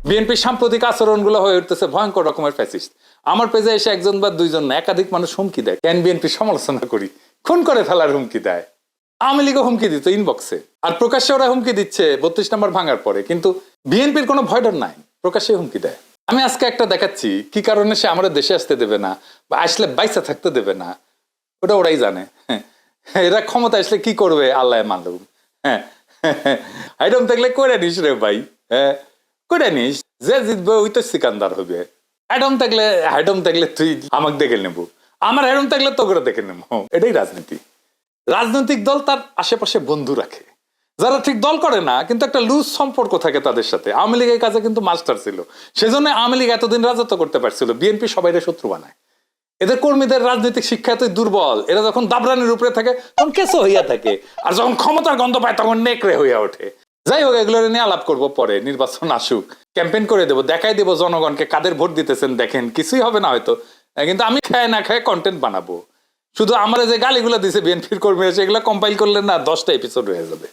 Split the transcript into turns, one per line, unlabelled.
বিএনপির সাম্প্রতিক আচরণগুলো হয়ে উঠতেছে ভয়ঙ্কর রকমের ফ্যাসিস্ট। আমার পেজে এসে একজন বা দুইজন না, একাধিক মানুষ হুমকি দেয়, কেন বিএনপির সমালোচনা করি, খুন করে ফেলার হুমকি দেয়। আওয়ামী লীগও হুমকি দিত ইনবক্সে, আর প্রকাশ্যে ওরা হুমকি দিচ্ছে 32 নম্বর ভাঙার পরে, কিন্তু বিএনপির কোনো ভয় ডর নাই, প্রকাশ্যে হুমকি দেয়। আমি আজকে একটা দেখাচ্ছি কি কারণে সে আমাদের দেশে আসতে দেবে না বা আসলে বাইসা থাকতে দেবে না, ওটা ওরাই জানে। এরা ক্ষমতা আসলে কি করবে আল্লাহ মালুম। হ্যাঁ, আইডম থাকলে করে নিস রে ভাই, হ্যাঁ করে নিস, যে জিতবে ওই তো সিকান্দার হবে। অ্যাডম থাকলে তুই আমাকে দেখে নেবো, আমার অ্যাডম থাকলে তো করে দেখে নেবো। এটাই রাজনীতি। রাজনৈতিক দল তার আশেপাশে বন্ধু রাখে, যারা ঠিক দল করে না কিন্তু একটা লুজ সম্পর্ক থাকে তাদের সাথে। আওয়ামী লীগের কাছে কিন্তু মাস্টার ছিল, সেজন্য আওয়ামী লীগ এতদিন রাজত্ব করতে পারছিল। বিএনপি সবাই শত্রু বানায়, এদের কর্মীদের রাজনৈতিক শিক্ষা এতই দুর্বল, এরা যখন দাবরানির উপরে থাকে তখন কেসো হইয়া থাকে, আর যখন ক্ষমতার গন্ধ পায় তখন নেকড়ে হইয়া ওঠে। যাই হোক, এগুলো নিয়ে আলাপ করবো পরে, নির্বাচন আসুক, ক্যাম্পেইন করে দেবো, দেখাই দেবো জনগণকে কাদের ভোট দিতেছেন, দেখেন কিছুই হবে না হয়তো, কিন্তু আমি খায় না খায় কন্টেন্ট বানাবো। শুধু আমরা যে গালিগুলো দিছে বিএনপির কর্মীরা, সেগুলো কম্পাইল করলে না 10টা এপিসোড হয়ে যাবে।